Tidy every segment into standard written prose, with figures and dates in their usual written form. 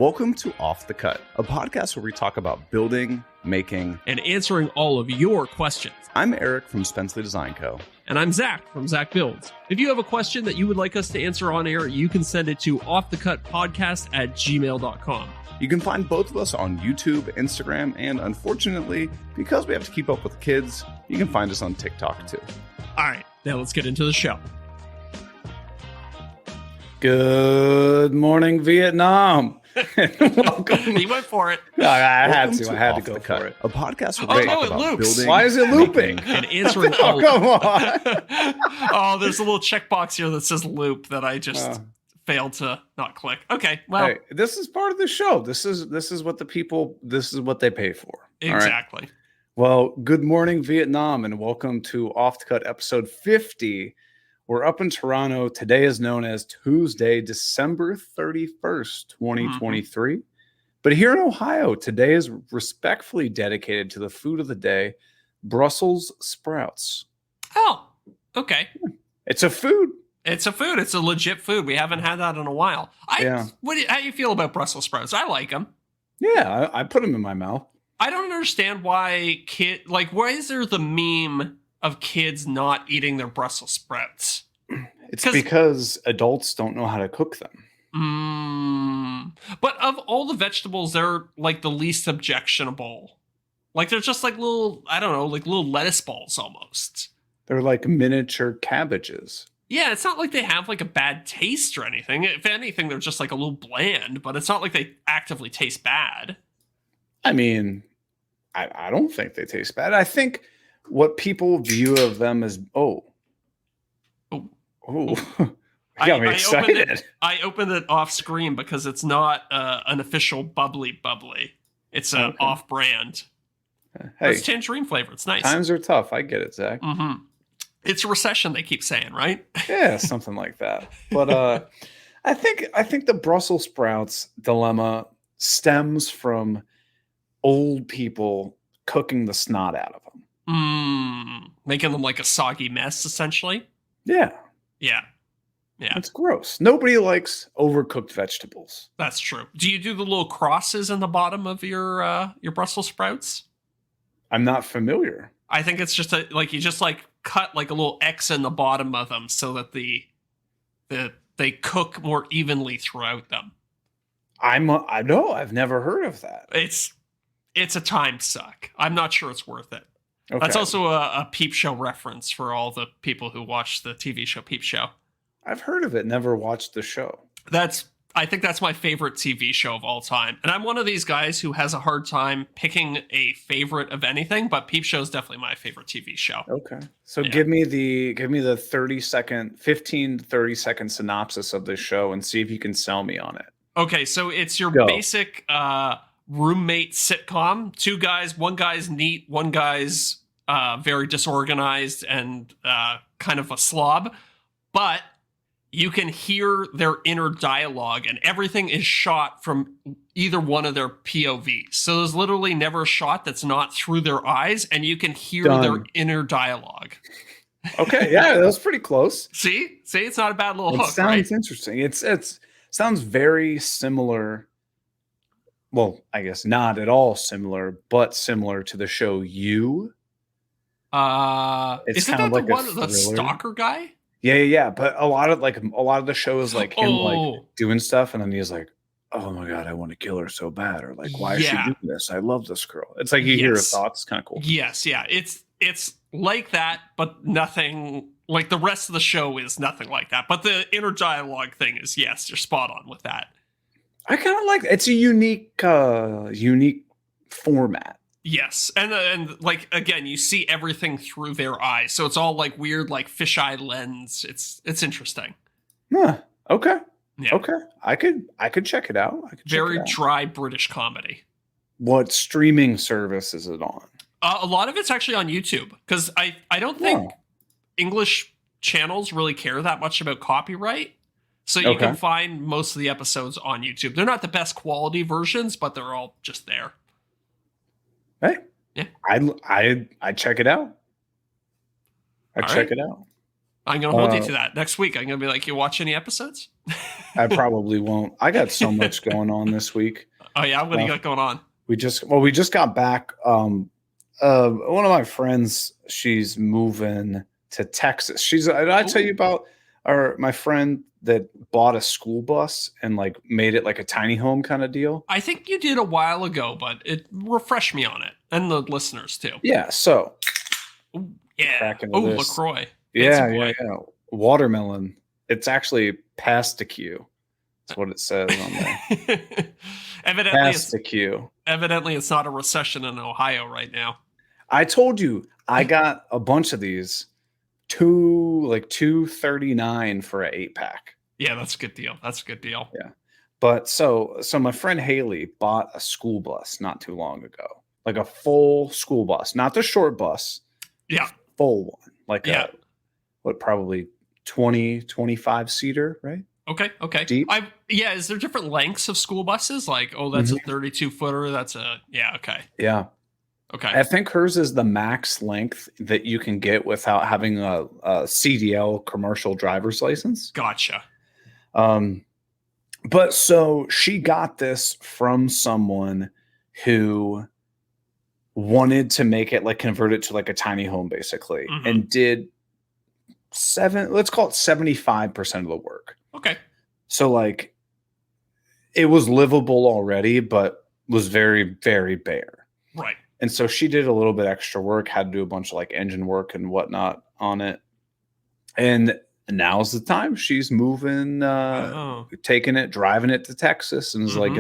Welcome to Off the Cut, a podcast where we talk about building, making, and answering all of your questions. I'm Eric from Spenceley Design Co. And I'm Zach from Zach Builds. If you have a question that you would like us to answer on air, you can send it to offthecutpodcast@gmail.com. You can find both of us on YouTube, Instagram, and unfortunately, because we have to keep up with kids, you can find us on TikTok too. All right, now let's get into the show. Good morning, Vietnam. Welcome. He went for it. I had to go for it. A podcast where Oh, we no, talk it about loops. building. Why is it looping? And answering Oh, all. come on. Oh, there's a little checkbox here that says loop that I just failed to not click. Okay, well, Hey, this is part of the show. This is what this is what they pay for. All right? exactly. Well, good morning, Vietnam, and welcome to Off the Cut episode 50. We're up in Toronto. Today is known as Tuesday, December 31st, 2023. But here in Ohio, today is respectfully dedicated to the food of the day, Brussels sprouts. Oh, okay. It's a food. It's a food. It's a legit food. We haven't had that in a while. Yeah. How do you feel about Brussels sprouts? I like them. Yeah, I put them in my mouth. I don't understand why why is there the meme of kids not eating their Brussels sprouts? It's because adults don't know how to cook them. But of all the vegetables, they're like the least objectionable. Like they're just like little, I don't know, like little lettuce balls almost. They're like miniature cabbages. Yeah, it's not like they have like a bad taste or anything. If anything, they're just like a little bland, but it's not like they actively taste bad. I mean, I don't think they taste bad. I think what people view of them as, you got me excited. I opened it off screen because it's not an official bubbly. It's an off-brand. Hey, It's tangerine flavor. It's nice. times are tough. I get it, Zach. Mm-hmm. It's a recession, they keep saying, right? Yeah, something like that. But I think the Brussels sprouts dilemma stems from old people cooking the snot out of them. Making them like a soggy mess, essentially. Yeah, Yeah, it's gross. Nobody likes overcooked vegetables. that's true. Do you do the little crosses in the bottom of your Brussels sprouts? I'm not familiar. I think it's just you just like cut like a little X in the bottom of them so that they cook more evenly throughout them. I know. I've never heard of that. It's a time suck. I'm not sure it's worth it. Okay. That's also a Peep Show reference for all the people who watch the TV show Peep Show. I've heard of it. Never watched the show. I think that's my favorite TV show of all time. And I'm one of these guys who has a hard time picking a favorite of anything, but Peep Show is definitely my favorite TV show. Okay. So Yeah. give me the 15 to 30 second synopsis of this show and see if you can sell me on it. Okay, so it's your Go. basic roommate sitcom. Two guys, one guy's neat, one guy's very disorganized and kind of a slob, but you can hear their inner dialogue, and everything is shot from either one of their POVs. So there's literally never a shot that's not through their eyes, and you can hear their inner dialogue. Okay, yeah, that was pretty close. See, it's not a bad little It hook, sounds right? interesting. It's sounds very similar. Well, I guess not at all similar, but similar to the show You. Isn't kind that of like the a one, the thriller. stalker guy? Yeah. But a lot of the show is like him like Oh. doing stuff, and then he's like, "Oh my god, I want to kill her so bad," or like, "Why is she Yeah. doing this? I love this girl." It's like you hear her Yes. thoughts. Kind of cool. Yes, yeah. It's like that, but nothing like the rest of the show is nothing like that. But the inner dialogue thing is, yes, you're spot on with that. I kind of like it's a unique format. Yes. And like again, you see everything through their eyes. So it's all like weird like fisheye lens. It's interesting. Huh. Okay. Yeah. Okay. I could check it out. Very dry British comedy. What streaming service is it on? A lot of it's actually on YouTube because I don't think English channels really care that much about copyright. So you can find most of the episodes on YouTube. They're not the best quality versions, but they're all just there. Hey, Yeah. I check it out. I check it out. I'm going to hold you to that. Next week, I'm going to be like, you watch any episodes? I probably won't. I got so much going on this week. Oh, yeah? What do you got going on? We just got back. One of my friends, she's moving to Texas. Did I tell you about my friend that bought a school bus and like made it like a tiny home kind of deal? I think you did a while ago, but it refreshed me on it and the listeners too. Yeah. So, Ooh, yeah. cracking Oh, this. LaCroix. Yeah. Watermelon. It's actually Pasticue. That's what it says on there. Evidently, it's not a recession in Ohio right now. I told you I got a bunch of these. $239 for an 8-pack. Yeah, that's a good deal. Yeah. But so my friend Haley bought a school bus not too long ago. Like a full school bus, not the short bus. Yeah. Full one. Like probably 20-25 seater, right? Okay. Deep. Is there different lengths of school buses? Like, that's a 32 footer. That's okay. Yeah. Okay. I think hers is the max length that you can get without having a CDL commercial driver's license. Gotcha. But so she got this from someone who wanted to make it like convert it to like a tiny home basically, and did let's call it 75% of the work. Okay. So like it was livable already, but was very, very bare. Right. And so she did a little bit extra work, had to do a bunch of like engine work and whatnot on it. And now's the time. She's moving, taking it, driving it to Texas, and is like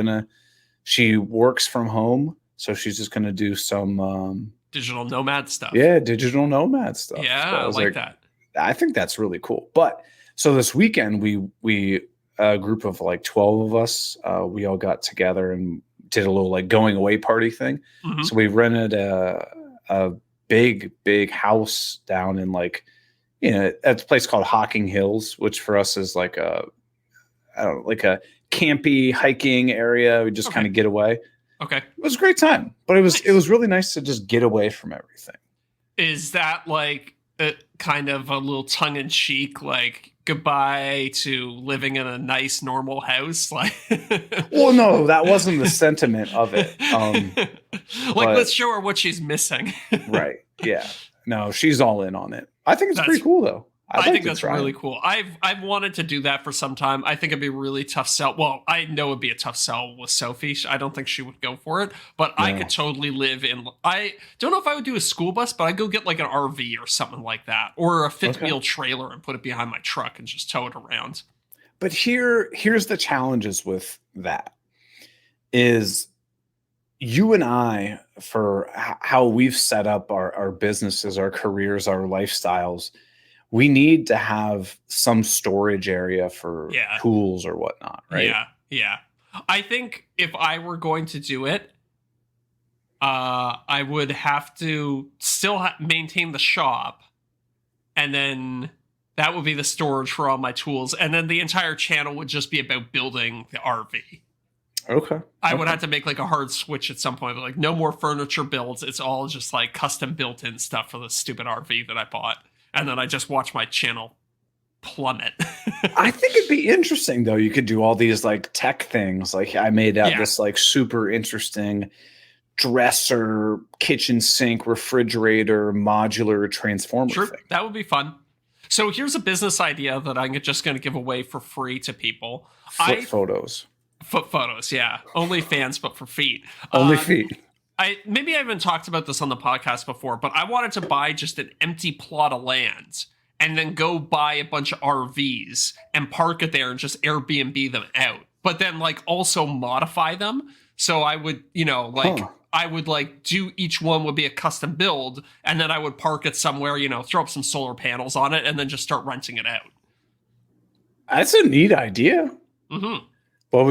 she works from home. So she's just going to do some digital nomad stuff. Yeah, digital nomad stuff. Yeah, so I like that. I think that's really cool. But so this weekend, we a group of like 12 of us, we all got together and did a little like going away party thing. So we rented a big house down in like, at a place called Hocking Hills, which for us is like a campy hiking area. We just kind of get away. Okay. It was a great time, but it was really nice to just get away from everything. Is that like kind of a little tongue in cheek, like goodbye to living in a nice normal house? Like, well, no, that wasn't the sentiment of it. Let's show her what she's missing. Right. Yeah. No, she's all in on it. I think it's pretty cool though. I think that's really cool. I've wanted to do that for some time. I think it'd be a really tough sell. Well, I know it'd be a tough sell with Sophie. I don't think she would go for it, but I could totally live in. I don't know if I would do a school bus, but I'd go get like an RV or something like that, or a fifth wheel trailer and put it behind my truck and just tow it around. But here's the challenges with that is you and I, for how we've set up our businesses, our careers, our lifestyles, we need to have some storage area for tools or whatnot, right? Yeah. I think if I were going to do it, I would have to still maintain the shop, and then that would be the storage for all my tools, and then the entire channel would just be about building the RV. Okay. I would have to make like a hard switch at some point, like no more furniture builds. It's all just like custom built-in stuff for the stupid RV that I bought. And then I just watch my channel plummet. I think it'd be interesting though. You could do all these like tech things. Like I made out this like super interesting dresser, kitchen sink, refrigerator, modular transformer thing. That would be fun. So here's a business idea that I'm just going to give away for free to people. Foot photos, yeah. Only fans, but for feet. Only feet. Maybe I haven't talked about this on the podcast before, but I wanted to buy just an empty plot of land and then go buy a bunch of RVs and park it there and just Airbnb them out. But then like also modify them. So I would, I would like do each one would be a custom build, and then I would park it somewhere, throw up some solar panels on it and then just start renting it out. That's a neat idea. Mm-hmm.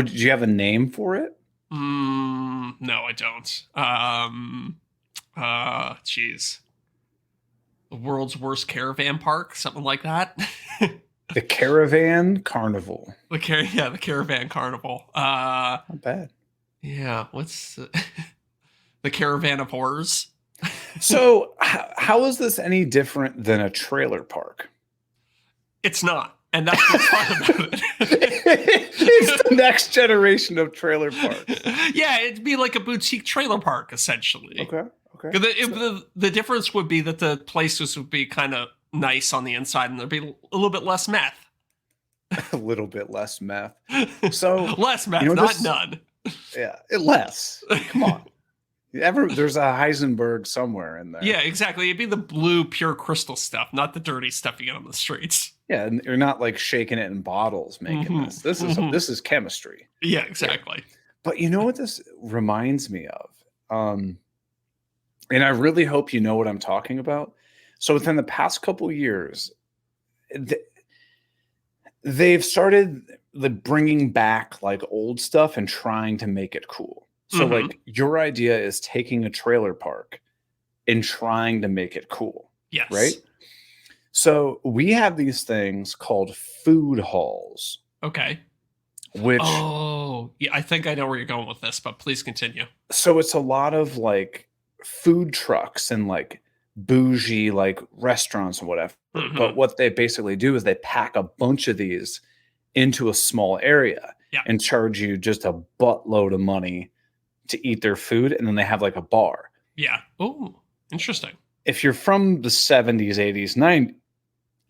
Did you have a name for it? No, I don't. Geez. The world's worst caravan park, something like that. The Caravan Carnival. The Caravan Carnival. Not bad. Yeah, what's the Caravan of Horrors? So, how is this any different than a trailer park? It's not. And that's what's fun about it. It's the next generation of trailer parks. Yeah, it'd be like a boutique trailer park, essentially. Okay. The difference would be that the places would be kind of nice on the inside and there'd be a little bit less meth. A little bit less meth. So less meth, none. Yeah, less. Come on. There's a Heisenberg somewhere in there. Yeah, exactly. It'd be the blue, pure crystal stuff, not the dirty stuff you get on the streets. Yeah, and you're not like shaking it in bottles making this. This is chemistry. Yeah, exactly. Yeah. But you know what this reminds me of? And I really hope you know what I'm talking about. So within the past couple years, they've started bringing back like old stuff and trying to make it cool. So like your idea is taking a trailer park and trying to make it cool. Yes. Right? So we have these things called food halls. Okay. Which yeah, I think I know where you're going with this, but please continue. So it's a lot of like food trucks and like bougie like restaurants and whatever. But what they basically do is they pack a bunch of these into a small area and charge you just a buttload of money to eat their food, and then they have like a bar. Yeah. Oh, interesting. If you're from the 70s, 80s,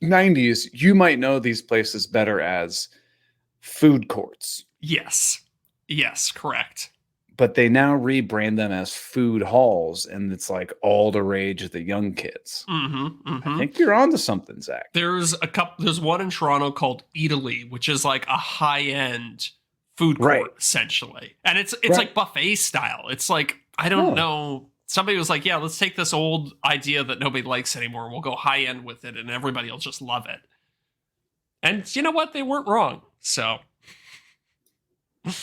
90s, you might know these places better as food courts. Yes. Yes, correct. But they now rebrand them as food halls, and it's like all the rage of the young kids. I think you're onto something, Zach. There's one in Toronto called Eataly, which is like a high-end food court, essentially. And it's like buffet style. It's like, I don't know. Somebody was like, yeah, let's take this old idea that nobody likes anymore. We'll go high end with it and everybody will just love it. And you know what? They weren't wrong. So.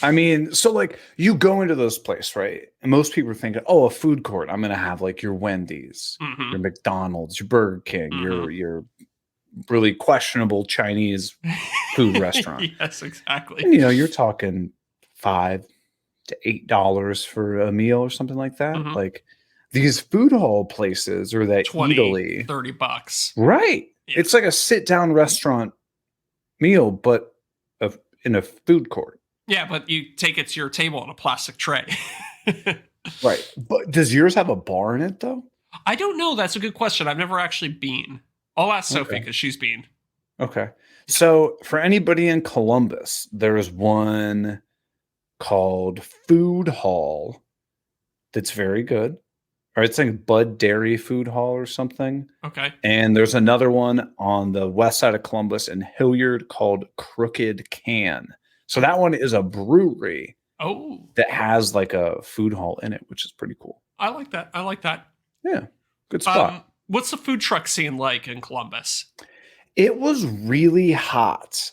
I mean, so like you go into those places, right? And most people are thinking, oh, a food court. I'm going to have like your Wendy's, your McDonald's, your Burger King, your really questionable Chinese food restaurant. Yes, exactly. And, you know, you're talking $5 to $8 for a meal or something like that. Like these food hall places or that Eataly, $30. Right. Yeah. It's like a sit down restaurant meal, but in a food court. Yeah, but you take it to your table on a plastic tray. Right. But does yours have a bar in it though? I don't know. That's a good question. I've never actually been. I'll ask Sophie because she's been. Okay. So for anybody in Columbus, there's one called Food Hall that's very good. Or it's like Bud Dairy Food Hall or something. Okay. And there's another one on the west side of Columbus in Hilliard called Crooked Can. So that one is a brewery that has like a food hall in it, which is pretty cool. I like that. Yeah. Good spot. What's the food truck scene like in Columbus? It was really hot.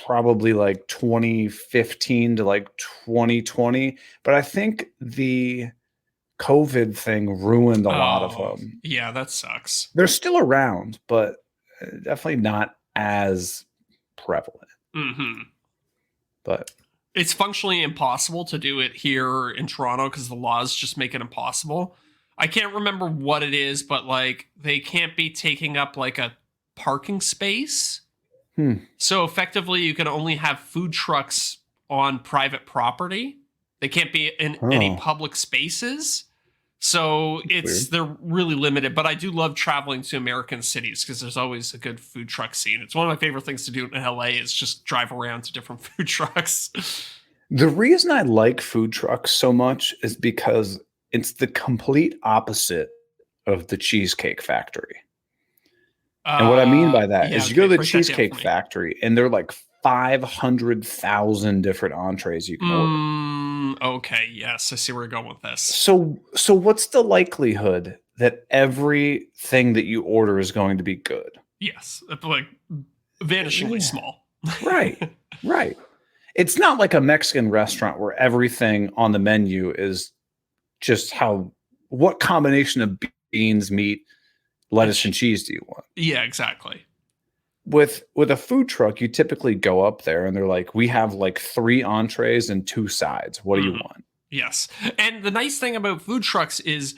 Probably like 2015 to like 2020. But I think the COVID thing ruined a lot of them. Yeah, that sucks. They're still around, but definitely not as prevalent. But it's functionally impossible to do it here in Toronto because the laws just make it impossible. I can't remember what it is, but like they can't be taking up like a parking space. So effectively you can only have food trucks on private property. They can't be in any public spaces. So they're really limited, but I do love traveling to American cities because there's always a good food truck scene. It's one of my favorite things to do in LA is just drive around to different food trucks. The reason I like food trucks so much is because it's the complete opposite of the Cheesecake Factory. And what I mean by that is you go to the Cheesecake Factory and they're like 500,000 different entrees you can order. Okay, yes, I see where you're going with this. So what's the likelihood that everything that you order is going to be good? Yes, like vanishingly small. Right. It's not like a Mexican restaurant where everything on the menu is just what combination of beans, meat, lettuce, and cheese do you want? Yeah, exactly. With a food truck, you typically go up there and they're like, we have like 3 entrees and 2 sides. What do you want? Yes. And the nice thing about food trucks is,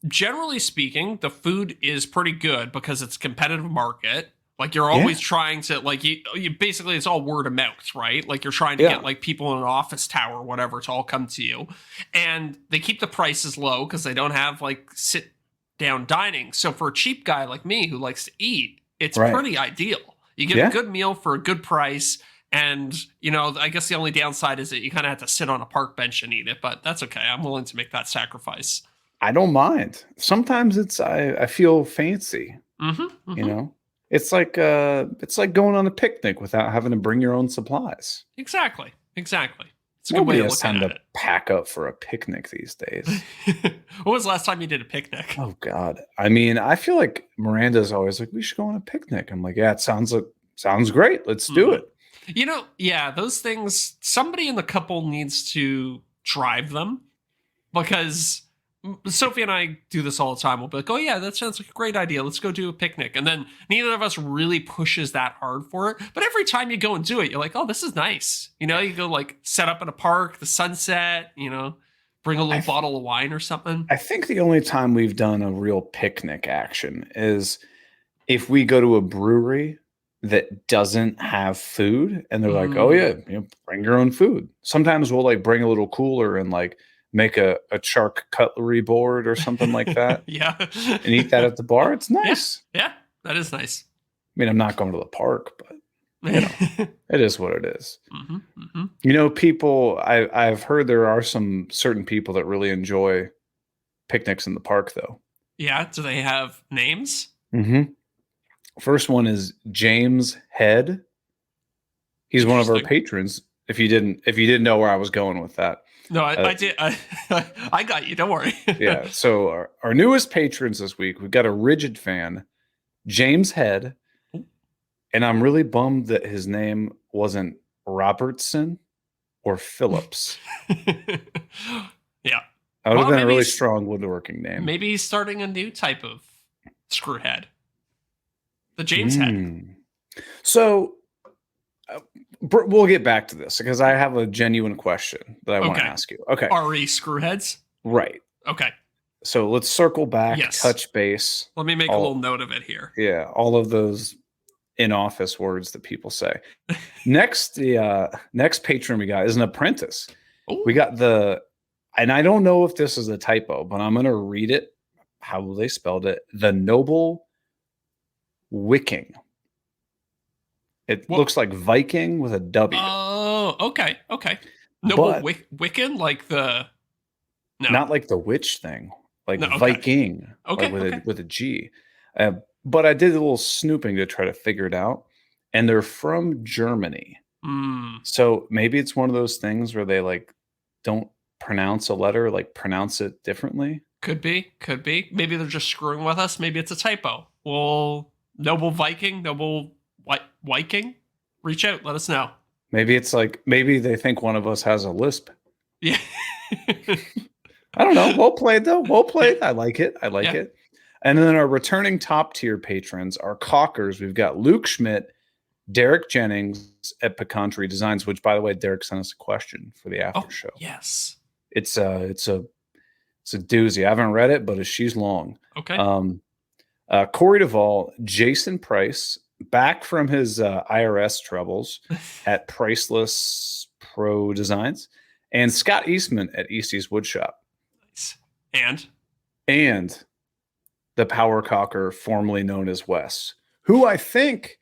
generally speaking, the food is pretty good because it's a competitive market. Like you're always trying to you basically it's all word of mouth, right? Like you're trying to get like people in an office tower or whatever to all come to you. And they keep the prices low because they don't have like sit down dining. So for a cheap guy like me who likes to eat, it's pretty ideal. You get a good meal for a good price. And, I guess the only downside is that you kind of have to sit on a park bench and eat it, but that's okay. I'm willing to make that sacrifice. I don't mind. Sometimes I feel fancy, It's like going on a picnic without having to bring your own supplies. Exactly. It's a Nobody good way has time to pack up for a picnic these days. When was the last time you did a picnic? Oh God. I mean, I feel like Miranda's always like, we should go on a picnic. I'm like, yeah, it sounds great. Let's do it. Those things, somebody in the couple needs to drive them, because Sophie and I do this all the time. We'll be like, oh yeah, that sounds like a great idea. Let's go do a picnic. And then neither of us really pushes that hard for it. But every time you go and do it, you're like, oh, this is nice. You go like set up in a park, the sunset, bring a little bottle of wine or something. I think the only time we've done a real picnic action is if we go to a brewery that doesn't have food and they're like, oh yeah, bring your own food. Sometimes we'll like bring a little cooler and like make a shark cutlery board or something like that. And eat that at the bar. It's nice. Yeah, that is nice. I mean, I'm not going to the park, but it is what it is. People, I've heard there are some certain people that really enjoy picnics in the park though. Yeah. Do they have names? First one is James Head. He's one of our patrons. If you didn't know where I was going with that. No, I did. I got you. Don't worry. Yeah. So our newest patrons this week, we've got a rigid fan, James Head. And I'm really bummed that his name wasn't Robertson or Phillips. Yeah. That would have been a really strong woodworking name. Maybe he's starting a new type of screwhead. The James Head. So we'll get back to this because I have a genuine question that I want to ask you. Okay. RE screwheads? Right. Okay. So let's circle back, touch base. Let me make a little note of it here. Yeah. All of those in-office words that people say. Next patron we got is an apprentice. Ooh. We got and I don't know if this is a typo, but I'm going to read it how they spelled it. The Noble Wicking. It looks like Viking with a W. Oh, okay. Noble Wiccan, like the... No. Not like the witch thing. Like Viking. Okay, like with a G. But I did a little snooping to try to figure it out. And they're from Germany. So maybe it's one of those things where they like don't pronounce a letter, like pronounce it differently. Could be. Maybe they're just screwing with us. Maybe it's a typo. Well, Noble Viking, Noble Viking, reach out. Let us know. Maybe it's like, maybe they think one of us has a lisp. Yeah. I don't know. Well played though. Well played. I like it. And then our returning top tier patrons, our caulkers, we've got Luke Schmidt, Derek Jennings at Picantry Designs, which by the way, Derek sent us a question for the after show. Yes. It's a doozy. I haven't read it, but she's long. Okay. Corey Duvall, Jason Price, back from his IRS troubles at Priceless Pro Designs, and Scott Eastman at Eastie's Woodshop. Nice. And the power cocker formerly known as Wes, who I think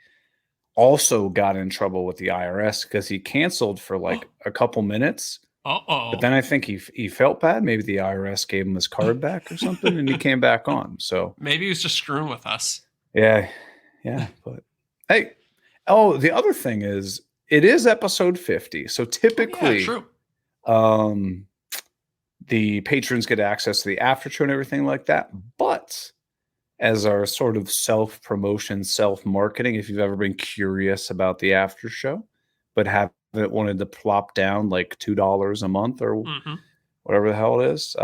also got in trouble with the IRS because he canceled for like a couple minutes. But then I think he felt bad. Maybe the IRS gave him his card back or something, and he came back on. So maybe he was just screwing with us. Yeah. But hey, the other thing is, it is episode 50. So typically, true. The patrons get access to the after show and everything like that. But as our sort of self-promotion, self-marketing, if you've ever been curious about the after show, but haven't wanted to plop down like $2 a month or whatever the hell it is.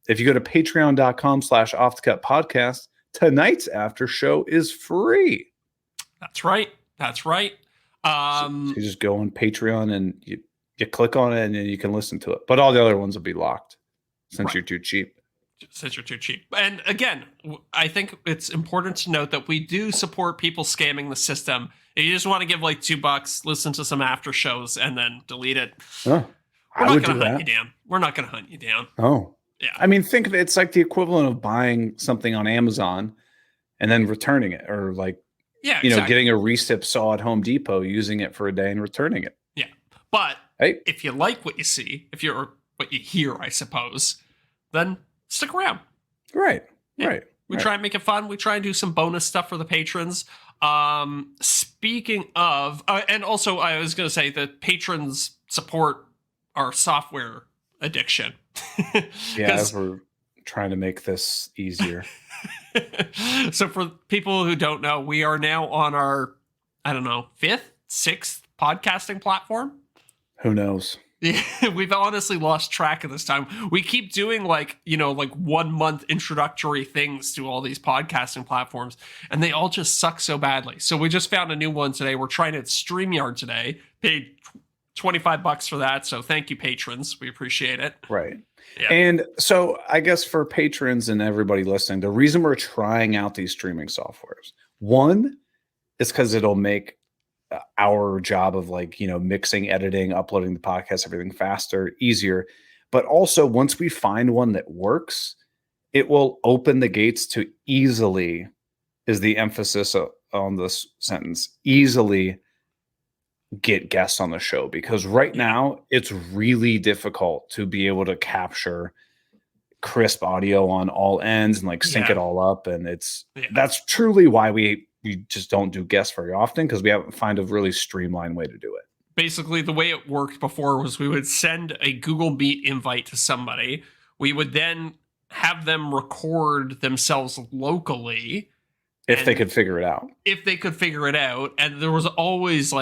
If you go to patreon.com/offthecut-podcast, tonight's after show is free. That's right. So you just go on Patreon and you click on it and then you can listen to it. But all the other ones will be locked since you're too cheap. Since you're too cheap. And again, I think it's important to note that we do support people scamming the system. If you just want to give like $2, listen to some after shows, and then delete it, Oh, we're I not would do going to hunt that. you down. We're not going to hunt you down. Oh, Yeah. I mean, think of it. It's like the equivalent of buying something on Amazon and then returning it, or like, Yeah, you know, exactly. getting a recip saw at Home Depot, using it for a day and returning it. Yeah. But Hey, if you like what you see, what you hear, I suppose, then stick around. right, Yeah. right. We right. try and make it fun. We try and do some bonus stuff for the patrons. Speaking of, and also I was going to say that patrons support our software addiction. Yeah, as we're trying to make this easier. So for people who don't know, we are now on our, I don't know, 5th, 6th podcasting platform. Who knows? Yeah, we've honestly lost track of this time. We keep doing like 1 month introductory things to all these podcasting platforms, and they all just suck so badly. So we just found a new one today. We're trying it at StreamYard today. Paid $25 for that. So thank you, patrons. We appreciate it. Right. Yeah. And so I guess for patrons and everybody listening, the reason we're trying out these streaming softwares, one, is because it'll make our job of mixing, editing, uploading the podcast, everything faster, easier. But also, once we find one that works, it will open the gates to easily, is the emphasis on this sentence, easily get guests on the show. Because right now it's really difficult to be able to capture crisp audio on all ends and sync it all up. And that's truly why we just don't do guests very often, because we haven't found a really streamlined way to do it. Basically, the way it worked before was we would send a Google Meet invite to somebody. We would then have them record themselves locally. If they could figure it out. If they could figure it out. And there was always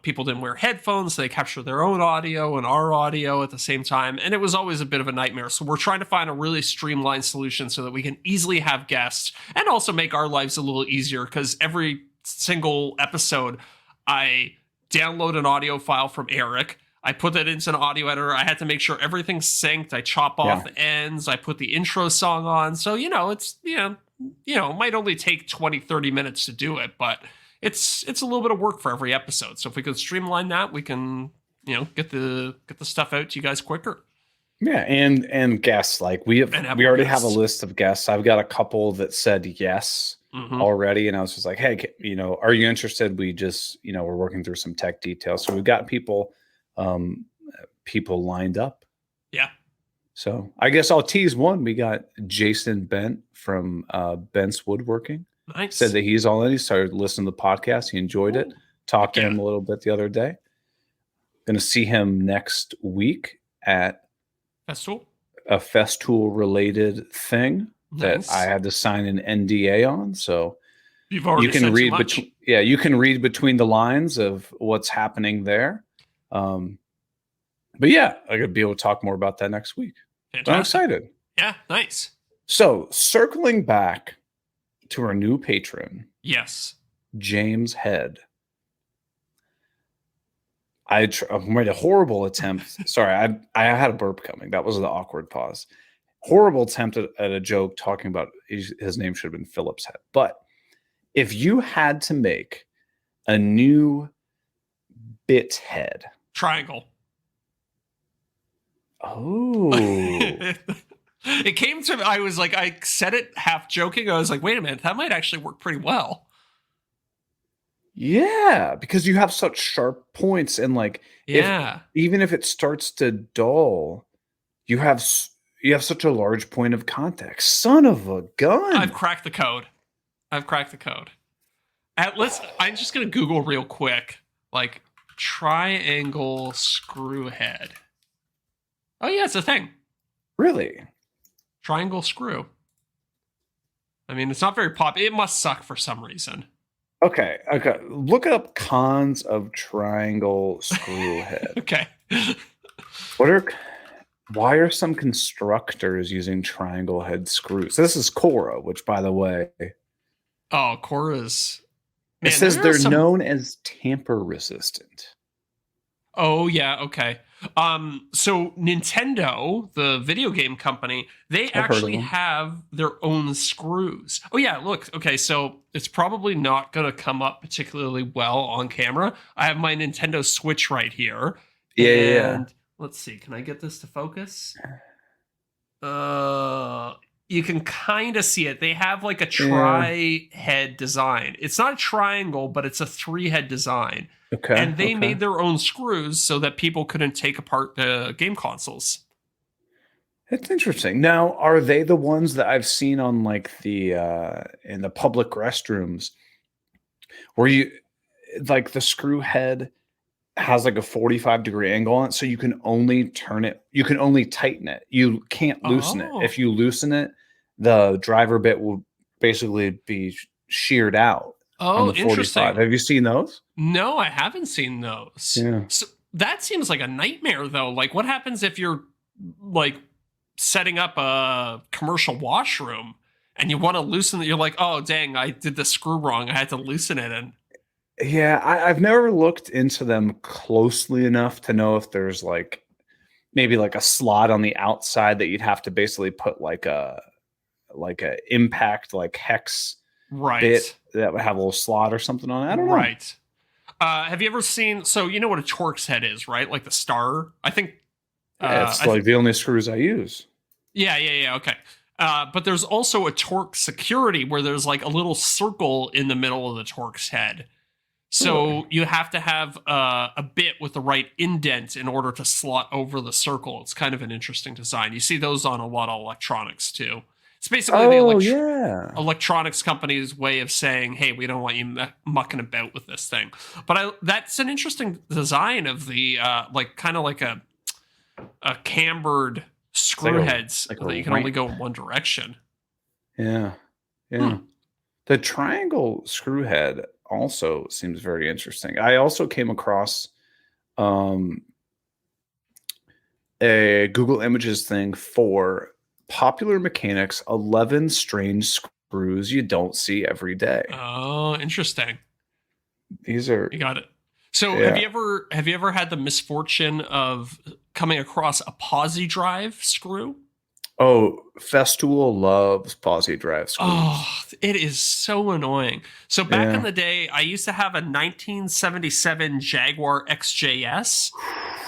people didn't wear headphones, so they captured their own audio and our audio at the same time. And it was always a bit of a nightmare. So we're trying to find a really streamlined solution so that we can easily have guests and also make our lives a little easier, because every single episode I download an audio file from Eric. I put that into an audio editor. I had to make sure everything's synced. I chop off the ends. I put the intro song on. So, it's, it might only take 20, 30 minutes to do it, but it's a little bit of work for every episode. So if we could streamline that, we can, get the stuff out to you guys quicker. Yeah. And guests, we already have a list of guests. I've got a couple that said yes already. And I was just like, hey, are you interested? We just, we're working through some tech details. So we've got people lined up. Yeah. So I guess I'll tease one. We got Jason Bent from Bent's Woodworking. Nice. Said that he's already started listening to the podcast. He enjoyed it. Talked to him a little bit the other day. Going to see him next week at Festool. A Festool related thing that I had to sign an NDA on. So you've already you can read between the lines of what's happening there. But yeah, I could be able to talk more about that next week. I'm excited. Yeah, nice. So circling back to our new patron. Yes. James Head. I made a horrible attempt. Sorry, I had a burp coming. That was the awkward pause. Horrible attempt at a joke talking about his name should have been Phillips Head. But if you had to make a new bit head. Triangle. Oh. It came to me. I said it half joking. I was like, wait a minute, that might actually work pretty well. Yeah, because you have such sharp points and even if it starts to dull, you have such a large point of context. Son of a gun. I've cracked the code. I'm just going to Google real quick, triangle screw head. Oh yeah, it's a thing. Really? Triangle screw. I mean, it's not very popular. It must suck for some reason. Okay. Look up cons of triangle screw head. Okay. Why are some constructors using triangle head screws? This is Cora, which, by the way, Cora's. It says they're known as tamper resistant. Oh yeah, okay. So Nintendo, the video game company, they I've heard of actually them. have their own screws. Oh yeah, look, okay, so it's probably not gonna come up particularly well on camera. I have my Nintendo Switch right here. Yeah, yeah, yeah. And let's see, can I get this to focus? You can kind of see it. They have like a Yeah. tri-head design. It's not a triangle, but it's a three-head design. Okay. And they okay. made their own screws so that people couldn't take apart the game consoles. It's interesting. Now, are they the ones that I've seen on like the in the public restrooms where you like the screw head has like a 45-degree angle on it, so you can only turn it, you can only tighten it. You can't loosen it. Oh. If you loosen it, the driver bit will basically be sheared out on Oh, the 45. interesting. Have you seen those? No, I haven't seen those. Yeah. So that seems like a nightmare, though. Like, what happens if you're like setting up a commercial washroom and you want to loosen it? You're like, oh, dang, I did the screw wrong. I had to loosen it. And Yeah, I've never looked into them closely enough to know if there's like maybe like a slot on the outside that you'd have to basically put like a impact like hex right. bit that would have a little slot or something on it. I don't know. Right. Have you ever seen? So you know what a Torx head is, right? Like the star. I think. Yeah, it's like the only screws I use. Yeah. Okay. But there's also a Torx security where there's like a little circle in the middle of the Torx head. So you have to have a bit with the right indent in order to slot over the circle. It's kind of an interesting design. You see those on a lot of electronics too. It's basically the electronics company's way of saying, hey, we don't want you mucking about with this thing. But that's an interesting design of the like kind of like a cambered screw heads like that you can only go in one direction. Yeah. The triangle screw head also seems very interesting. I also came across a Google Images thing for Popular Mechanics 11 strange screws you don't see every day. Oh, interesting. These are You got it. So Yeah. have you ever had the misfortune of coming across a posi drive screw? Oh, Festool loves posi drive screws. Oh, it is so annoying. So back Yeah. in the day, I used to have a 1977 Jaguar XJS.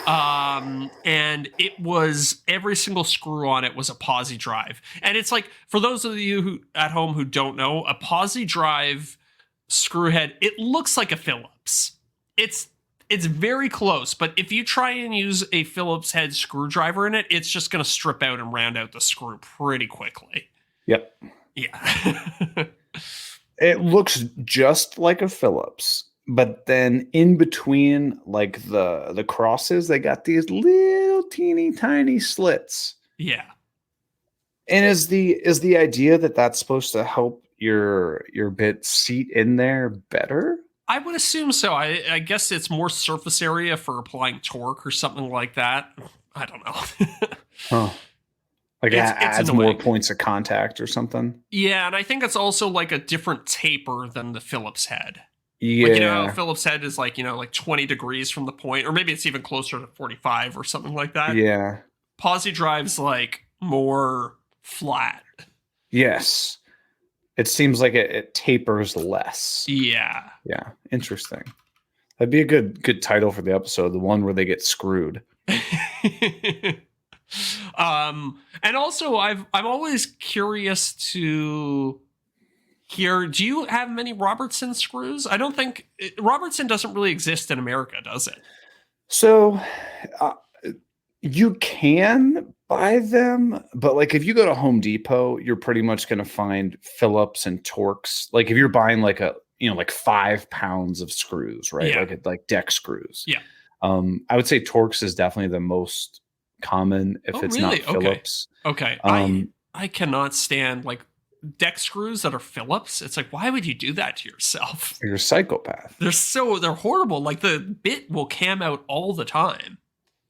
And it was every single screw on it was a posi drive. And it's like, for those of you who at home who don't know, a posi drive screw head, it looks like a Phillips. It's very close, but if you try and use a Phillips head screwdriver in it, it's just going to strip out and round out the screw pretty quickly. Yep. Yeah. It looks just like a Phillips, but then in between like the crosses, they got these little teeny tiny slits. Yeah. And is the idea that that's supposed to help your bit seat in there better? I would assume so. I guess it's more surface area for applying torque or something like that. I don't know. Huh. Like it adds annoying. more points of contact or something. Yeah, and I think it's also like a different taper than the Phillips head. Yeah. Like, you know, Phillips head is like, like 20 degrees from the point, or maybe it's even closer to 45 or something like that. Yeah. Posi drive's like more flat. Yes. It seems like it tapers less. Yeah. Yeah. Interesting. That'd be a good title for the episode, the one where they get screwed. And also I'm always curious to hear, do you have many Robertson screws? I don't think Robertson doesn't really exist in America, does it? So you can buy them, but like if you go to Home Depot, you're pretty much going to find Phillips and Torx. Like if you're buying like like 5 pounds of screws, right? Yeah. Like deck screws. Yeah. I would say Torx is definitely the most common if it's really? not Phillips. Okay. I cannot stand like deck screws that are Phillips. It's like, why would you do that to yourself? You're a psychopath. They're horrible. Like the bit will cam out all the time.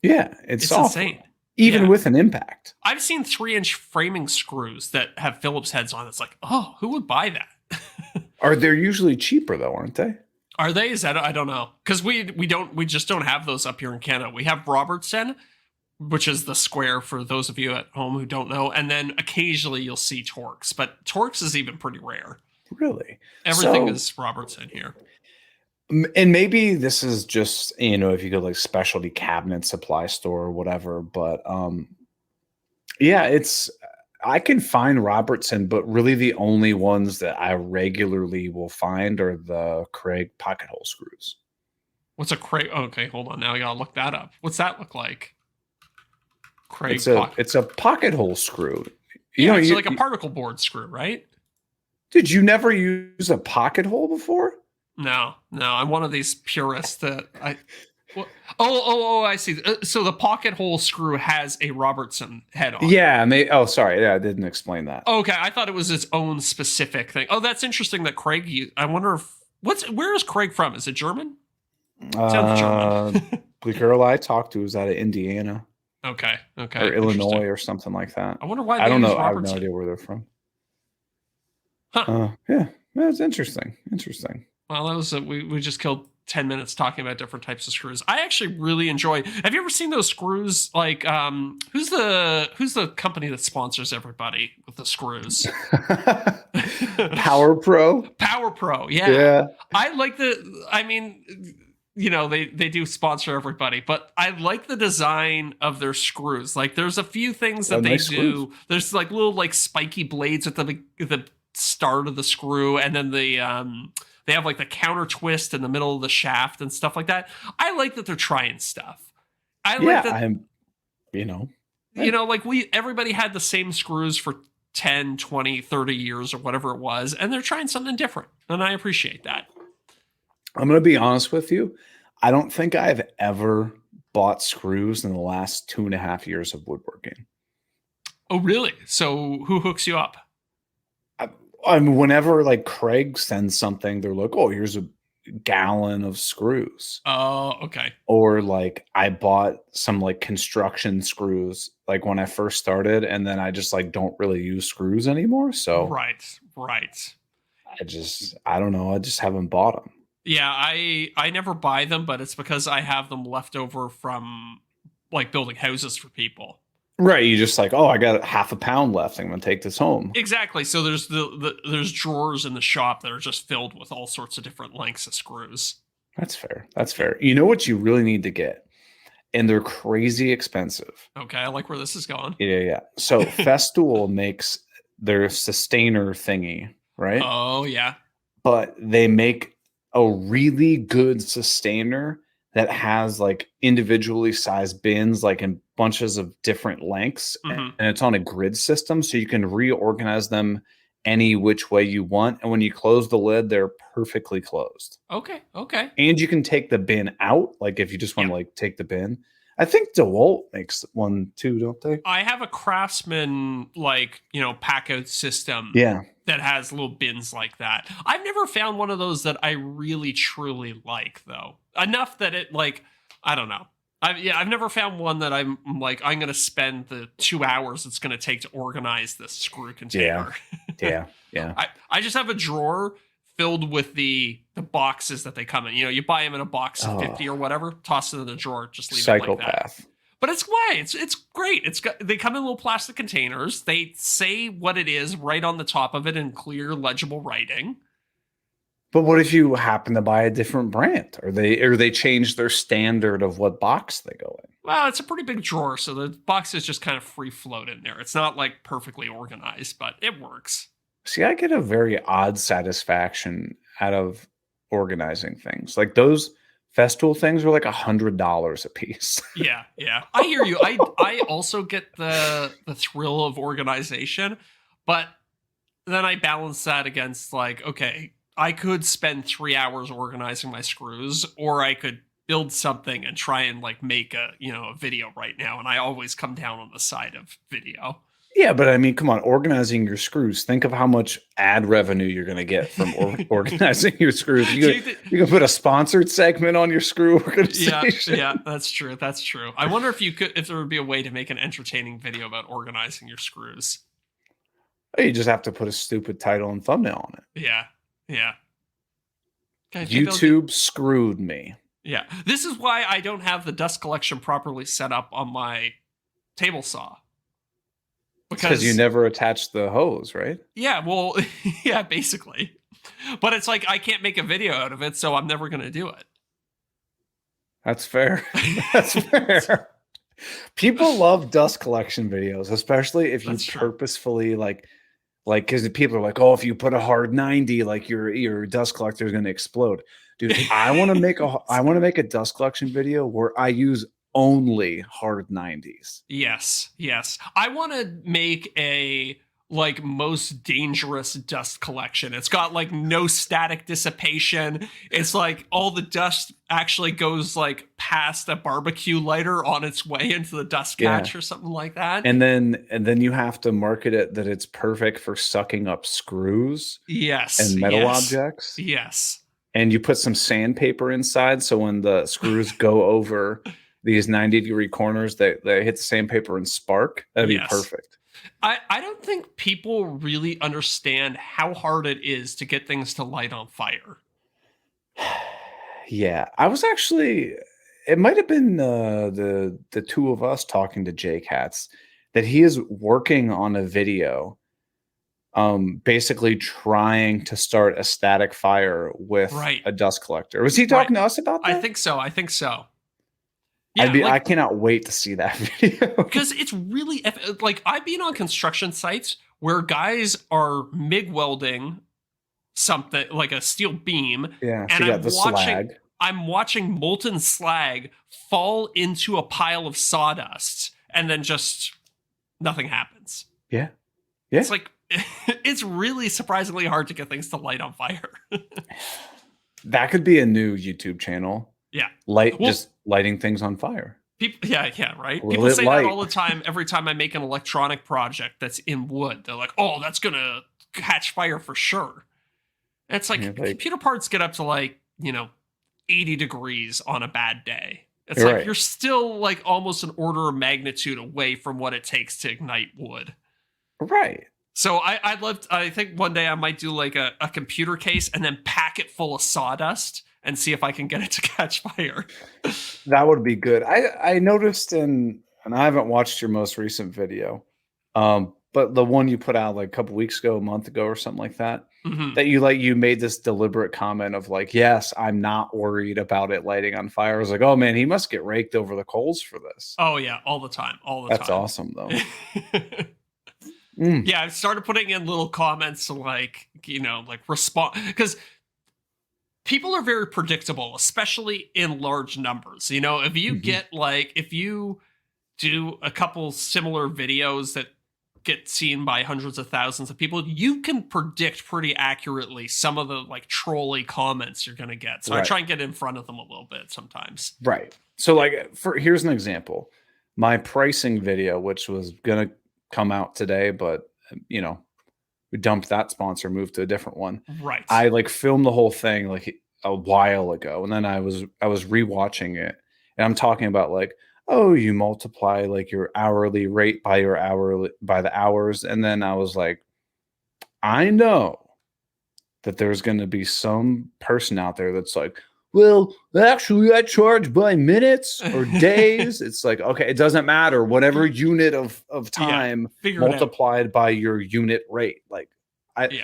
Yeah, it's awful. Insane. Even with an impact. I've seen 3-inch framing screws that have Phillips heads on. It's like, oh, who would buy that? They're usually cheaper though, aren't they? Are they? Is that I don't know because we just don't have those up here in Canada. We have Robertson, which is the square for those of you at home who don't know, and then occasionally you'll see Torx, but Torx is even pretty rare. Really? Everything is Robertson here. And maybe this is just, if you go like specialty cabinet supply store or whatever, but yeah, I can find Robertson, but really the only ones that I regularly will find are the Craig pocket hole screws. What's a Craig? Okay, hold on. Now I gotta look that up. What's that look like? Craig. It's a pocket hole screw. It's like a particle board screw, right? Did you never use a pocket hole before? No. I'm one of these purists that I. Well, I see. So the pocket hole screw has a Robertson head on. Yeah. Sorry. Yeah, I didn't explain that. Okay, I thought it was its own specific thing. Oh, that's interesting that Craig. I wonder if where is Craig from? Is it German? Sounds German. The girl I talked to was out of Indiana. Okay. Or Illinois or something like that. I wonder why. I don't know. I have no idea where they're from. Huh. Yeah, that's interesting. Well, that was we just killed 10 minutes talking about different types of screws. I actually really enjoy. Have you ever seen those screws? Like, who's the company that sponsors everybody with the screws? Power Pro. Power Pro. Yeah. I like they do sponsor everybody, but I like the design of their screws. Like, there's a few things that they nice do. screws. There's like little like spiky blades at the start of the screw, and then they have like the counter twist in the middle of the shaft and stuff like that. I like that they're trying stuff. Everybody had the same screws for 10, 20, 30 years or whatever it was, and they're trying something different. And I appreciate that. I'm going to be honest with you. I don't think I've ever bought screws in the last 2.5 years of woodworking. Oh, really? So who hooks you up? Whenever like Craig sends something, they're like, "Oh, here's a gallon of screws." Oh, okay. Or like I bought some like construction screws like when I first started, and then I just like don't really use screws anymore. So right. I don't know. I just haven't bought them. Yeah, I never buy them, but it's because I have them left over from like building houses for people. Right, you just like, oh, I got half a pound left. I'm gonna take this home. Exactly. So there's drawers in the shop that are just filled with all sorts of different lengths of screws. That's fair. You know what you really need to get, and they're crazy expensive. Okay, I like where this is going. Yeah. So Festool makes their sustainer thingy, right? Oh yeah. But they make a really good sustainer that has like individually sized bins, like in bunches of different lengths, and it's on a grid system, so you can reorganize them any which way you want. And when you close the lid, they're perfectly closed. Okay. And you can take the bin out, like if you just want to like take the bin. I think DeWalt makes one too, don't they? I have a Craftsman pack out system. Yeah. That has little bins like that. I've never found one of those that I really truly like, though. Enough that it I don't know. I've never found one that I'm like, I'm going to spend the 2 hours it's going to take to organize this screw container. Yeah. I just have a drawer filled with the boxes that they come in. You buy them in a box of 50 or whatever, toss it in the drawer, just leave it like that. But it's great. They come in little plastic containers. They say what it is right on the top of it in clear, legible writing. But what if you happen to buy a different brand, or they change their standard of what box they go in? Well, it's a pretty big drawer, so the box is just kind of free float in there. It's not like perfectly organized, but it works. See, I get a very odd satisfaction out of organizing things. Like those Festool things are like $100 a piece. Yeah. I hear you. I also get the thrill of organization, but then I balance that against like, okay, I could spend 3 hours organizing my screws, or I could build something and try and like make a video right now. And I always come down on the side of video. Yeah, but I mean, come on, organizing your screws. Think of how much ad revenue you're going to get from organizing your screws. You can put a sponsored segment on your screw organization. Yeah, that's true. I wonder if there would be a way to make an entertaining video about organizing your screws. You just have to put a stupid title and thumbnail on it. Yeah. Okay, maybe I'll YouTube screwed me. Yeah. This is why I don't have the dust collection properly set up on my table saw. Because you never attached the hose, right? Yeah, well, yeah, basically. But it's like I can't make a video out of it, so I'm never going to do it. That's fair. That's fair. People love dust collection videos, especially if you That's true. purposefully like because people are like, oh, if you put a hard 90, like your dust collector is going to explode. Dude, I want to make a dust collection video where I use only hard 90s. Yes, yes. I want to make a like most dangerous dust collection. It's got like no static dissipation. It's like all the dust actually goes like past a barbecue lighter on its way into the dust catch or something like that. And then you have to market it that it's perfect for sucking up screws and metal objects. Yes. And you put some sandpaper inside so when the screws go over these 90-degree corners, they hit the sandpaper and spark. That'd be perfect. I don't think people really understand how hard it is to get things to light on fire. Yeah, I was actually. It might have been the two of us talking to Jake Hatz that he is working on a video, basically trying to start a static fire with a dust collector. Was he talking to us about that? I think so. Yeah, I cannot wait to see that video because it's really like I've been on construction sites where guys are MIG welding something like a steel beam. Yeah, and I'm watching molten slag fall into a pile of sawdust, and then just nothing happens. Yeah. It's like it's really surprisingly hard to get things to light on fire. That could be a new YouTube channel. Yeah. Just lighting things on fire. People, right? People say that all the time. Every time I make an electronic project that's in wood, they're like, "Oh, that's gonna catch fire for sure." And it's like computer parts get up to 80 degrees on a bad day. It's you're still like almost an order of magnitude away from what it takes to ignite wood. Right. So I think one day I might do like a computer case and then pack it full of sawdust and see if I can get it to catch fire. That would be good. I noticed and I haven't watched your most recent video, but the one you put out like a couple weeks ago, a month ago or something like that, that you made this deliberate comment of like, yes, I'm not worried about it lighting on fire. I was like, oh man, he must get raked over the coals for this. Oh yeah, all the time. That's awesome though. Yeah, I've started putting in little comments like respond because people are very predictable, especially in large numbers. If you get if you do a couple similar videos that get seen by hundreds of thousands of people, you can predict pretty accurately some of the trolly comments you're going to get. So I try and get in front of them a little bit sometimes. Right. So here's an example. My pricing video, which was going to come out today, but we dumped that sponsor, moved to a different one. Right. I filmed the whole thing a while ago, and then I was rewatching it, and I'm talking about oh, you multiply your hourly rate by the hours, and then I was like, I know that there's going to be some person out there that's like, well, actually, I charge by minutes or days. It's like, okay, it doesn't matter. Whatever unit of time multiplied by your unit rate.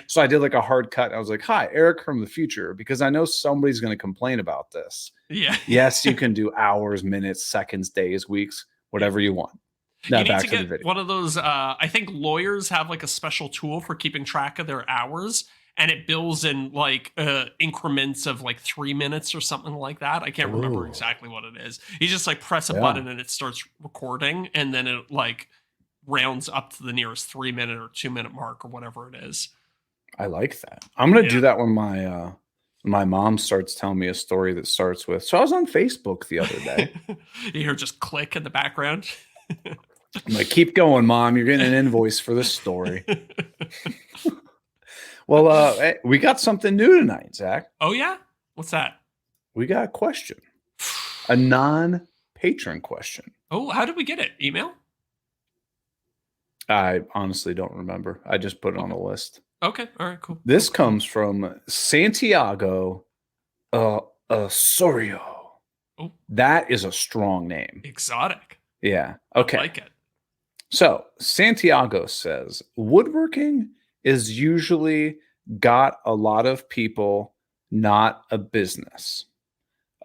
So I did a hard cut. I was like, hi, Eric from the future, because I know somebody's going to complain about this. Yeah. Yes, you can do hours, minutes, seconds, days, weeks, whatever you want. Now you need to get one of those. I think lawyers have a special tool for keeping track of their hours. And it bills in increments of 3 minutes or something like that. I can't remember exactly what it is. You just press a button and it starts recording, and then it rounds up to the nearest 3 minute or 2 minute mark or whatever it is. I like that. I'm gonna do that when my mom starts telling me a story that starts with, so I was on Facebook the other day. You hear just click in the background. I'm like, keep going, Mom. You're getting an invoice for this story. Well, hey, we got something new tonight, Zach. Oh, yeah? What's that? We got a question. A non-patron question. Oh, how did we get it? Email? I honestly don't remember. I just put it on a list. Okay. All right, cool. This comes from Santiago Osorio. Oh, That is a strong name. exotic. Yeah. I Okay. like it. So Santiago says woodworking is usually got a lot of people, not a business.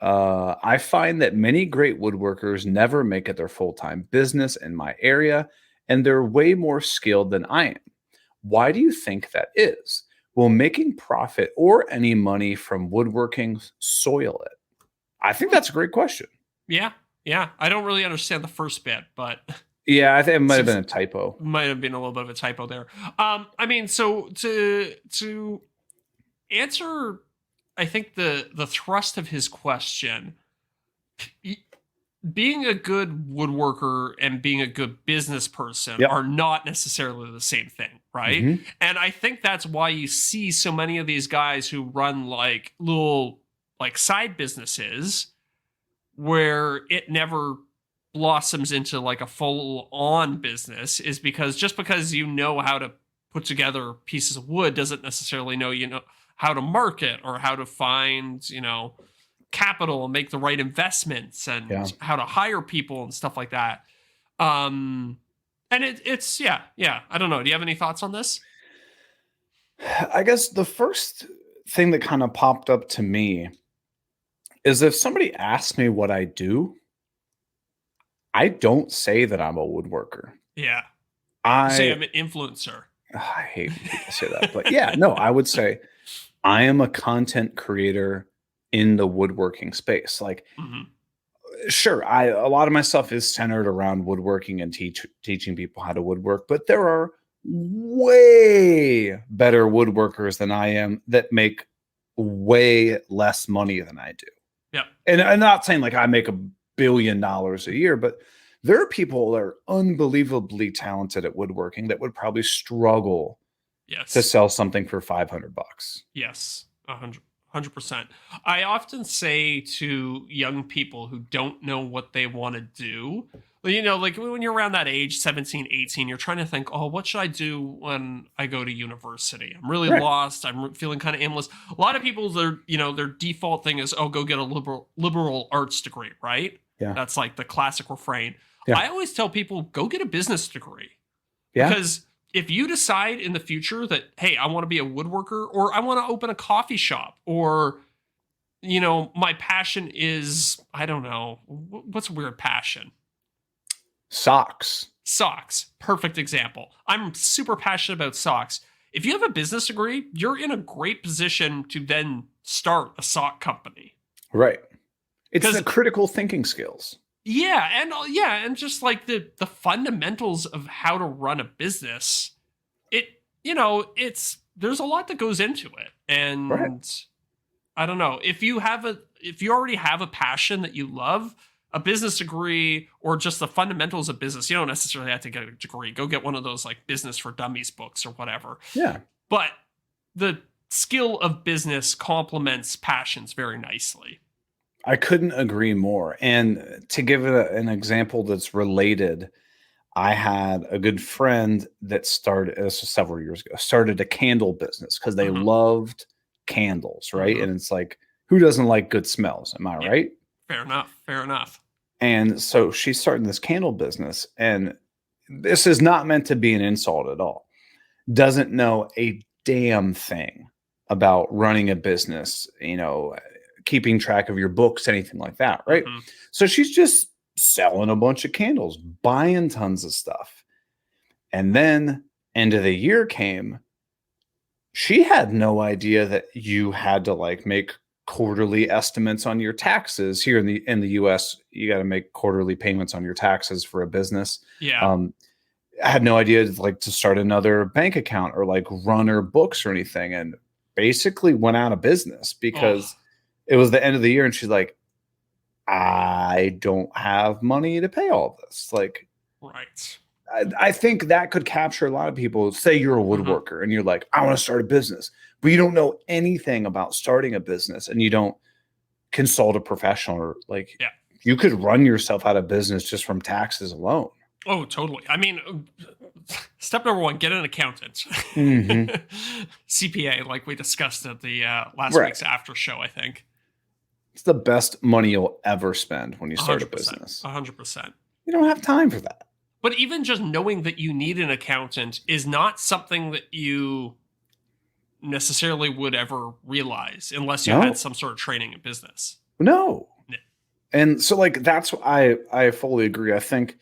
I find that many great woodworkers never make it their full time business in my area, and they're way more skilled than I am. Why do you think that is? Will making profit or any money from woodworking soil it? I think that's a great question. Yeah. Yeah. I don't really understand the first bit, but Yeah, I think it might have seems been a typo. might have been a little bit of a typo there. I mean, so to answer, I think the thrust of his question, being a good woodworker and being a good business person Yep. are not necessarily the same thing, right? Mhm. And I think that's why you see so many of these guys who run like little like side businesses where it never blossoms into like a full on business, is because just because you know how to put together pieces of wood doesn't necessarily know how to market or how to find capital and make the right investments and Yeah. how to hire people and stuff like that. And it's yeah, I don't know, do you have any thoughts on this? I guess the first thing that kind of popped up to me is if somebody asks me what I do, I don't say that I'm a woodworker. Yeah, say I'm I an influencer. I hate when people say that, but yeah, no, I would say I am a content creator in the woodworking space. Like, Mhm. sure, a lot of my stuff is centered around woodworking and teaching people how to woodwork, but there are way better woodworkers than I am that make way less money than I do. Yeah. And I'm not saying like I make $1 billion a year, but there are people that are unbelievably talented at woodworking that would probably struggle to Yes. sell something for $500. Yes, 100%. I often say to young people who don't know what they want to do, like when you're around that age, 17, 18, you're trying to think, oh, what should I do when I go to university? I'm really Right. lost. I'm feeling kind of aimless. A lot of people, their default thing is, oh, go get a liberal arts degree, right? Yeah. That's like the classic refrain. Yeah. I always tell people, go get a business degree. Yeah. Because if you decide in the future that, hey, I want to be a woodworker or I want to open a coffee shop or, my passion is, I don't know, what's a weird passion? Socks. Socks. Perfect example. I'm super passionate about socks. If you have a business degree, you're in a great position to then start a sock company. Right. It's 'Cause- the critical thinking skills. And just like the fundamentals of how to run a business, there's a lot that goes into it. And Right. I don't know, if you already have a passion that you love, a business degree or just the fundamentals of business, you don't necessarily have to get a degree. Go get one of those like Business for Dummies books or whatever. Yeah. But the skill of business complements passions very nicely. I couldn't agree more. And to give it an example that's related, I had a good friend that this was several years ago, started a candle business because they Mhm. loved candles, right? Mhm. And it's like, who doesn't like good smells? Am I Yeah. right? Fair enough. And so she's starting this candle business, and this is not meant to be an insult at all. Doesn't know a damn thing about running a business, keeping track of your books, anything like that, right? Mhm. So she's just selling a bunch of candles, buying tons of stuff. And then end of the year came. She had no idea that you had to like make quarterly estimates on your taxes. Here in the US, you got to make quarterly payments on your taxes for a business. Yeah. I had no idea like to start another bank account or like run her books or anything, and basically went out of business because it was the end of the year and she's like, I don't have money to pay all this. Like, Right. I think that could capture a lot of people. Say you're a woodworker and you're like, I want to start a business, but you don't know anything about starting a business and you don't consult a professional, or like, Yeah. you could run yourself out of business just from taxes alone. Oh, totally. I mean, step number one, get an accountant. Mhm. CPA, like we discussed at the last Right. week's after show, I think. It's the best money you'll ever spend when you start a 100%. business. 100%. You don't have time for that. But even just knowing that you need an accountant is not something that you necessarily would ever realize unless you No. had some sort of training in business. No. Yeah. And so like that's I fully agree. I think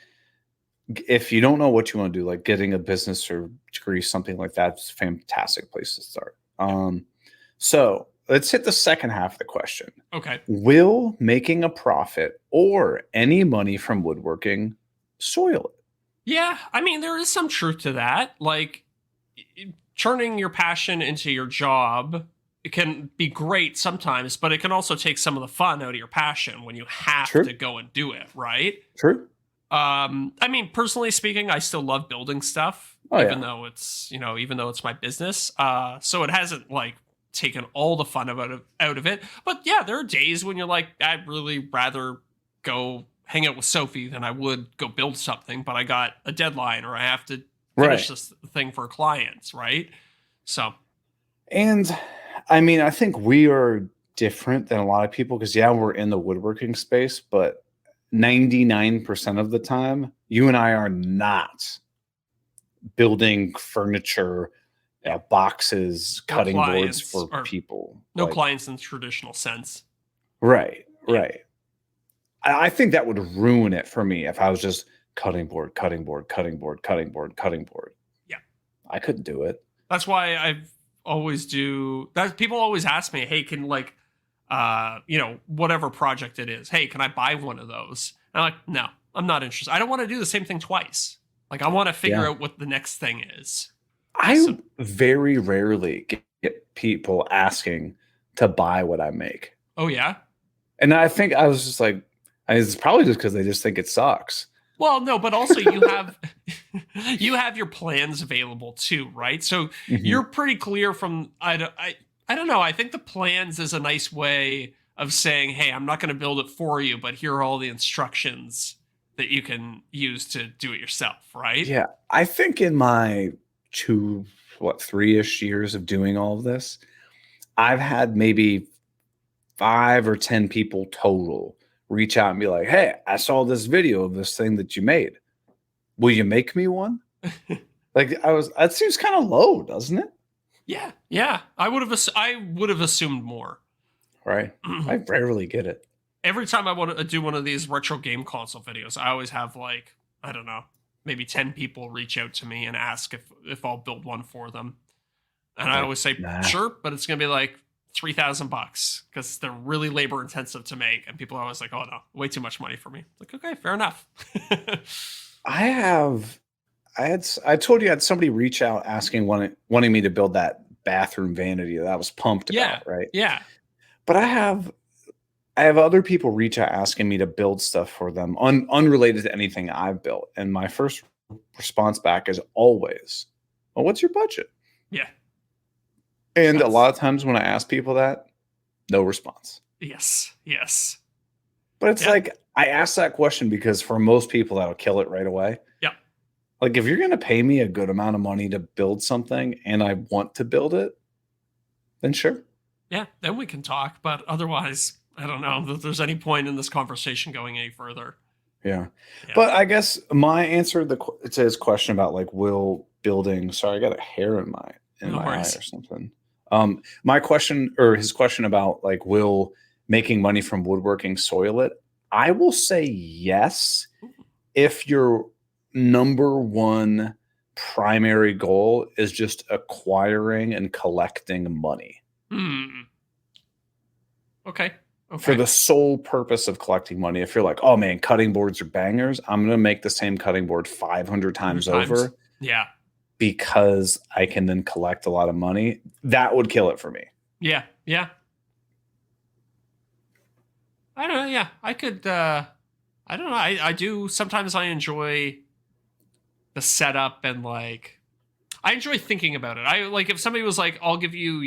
if you don't know what you want to do, like getting a business or degree, something like that's a fantastic place to start. So let's hit the second half of the question. Okay. Will making a profit or any money from woodworking soil it? Yeah, I mean, there is some truth to that. Like, turning your passion into your job, it can be great sometimes, but it can also take some of the fun out of your passion when you have True. to go and do it, right? True. I mean, personally speaking, I still love building stuff, Oh, even yeah. though it's, you know, even though it's my business. So it hasn't like taken all the fun out of it. But yeah, there are days when you're like, I'd really rather go hang out with Sophie than I would go build something, but I got a deadline or I have to finish Right. this thing for clients, right? So And I mean, I think we are different than a lot of people because, yeah, we're in the woodworking space, but 99% of the time, you and I are not building furniture, boxes, No cutting boards clients for or people. no Like, clients in the traditional sense. Right, Yeah. right. I think that would ruin it for me if I was just cutting board, cutting board, cutting board, cutting board, cutting board. Yeah. I couldn't do it. That's why I've always do that. People always ask me, hey, can like, you know, whatever project it is, hey, can I buy one of those? And I'm like, no, I'm not interested. I don't want to do the same thing twice. Like, I want to figure Yeah. out what the next thing is. I So- very rarely get people asking to buy what I make. Oh, yeah? And I think I was just like, it's probably just because they just think it sucks. Well, no, but also you have you have your plans available too, right? So you're pretty clear from I don't know. I think the plans is a nice way of saying, hey, I'm not going to build it for you, but here are all the instructions that you can use to do it yourself, right? Yeah. I think in my 3-ish years of doing all of this, I've had maybe 5 or 10 people total reach out and be like, hey, I saw this video of this thing that you made. Will you make me one? Like that seems kind of low, doesn't it? Yeah. I would have assumed more. Right. I rarely get it. Every time I want to do one of these retro game console videos, I always have like, I don't know, maybe 10 people reach out to me and ask if I'll build one for them. And I always say, Nah. sure, but it's going to be like $3,000 because they're really labor intensive to make. And people are always like, oh no, way too much money for me. It's like, okay, fair enough. I told you I had somebody reach out asking wanting me to build that bathroom vanity that I was pumped Yeah. about, right? Yeah. But I have other people reach out asking me to build stuff for them unrelated to anything I've built. And my first response back is always, well, what's your budget? Yeah. And a That's- lot of times when I ask people that, no response. Yes. But it's Yeah. like, I ask that question because for most people, that'll kill it right away. Yeah. Like, if you're going to pay me a good amount of money to build something and I want to build it, then sure. Yeah. Then we can talk. But otherwise, I don't know that there's any point in this conversation going any further. Yeah. Yeah. But I guess my answer to his question about like will building, sorry, I got a hair in my No eye worries. or something. My question or his question about like will making money from woodworking soil it? I will say yes if your number one primary goal is just acquiring and collecting money Okay. for the sole purpose of collecting money. If you're like, oh man, cutting boards are bangers, I'm going to make the same cutting board 500 times over Yeah. because I can then collect a lot of money. That would kill it for me. Yeah. I don't know. Yeah. I could, I don't know. I do. Sometimes I enjoy the setup and like, I enjoy thinking about it. I like if somebody was like, I'll give you,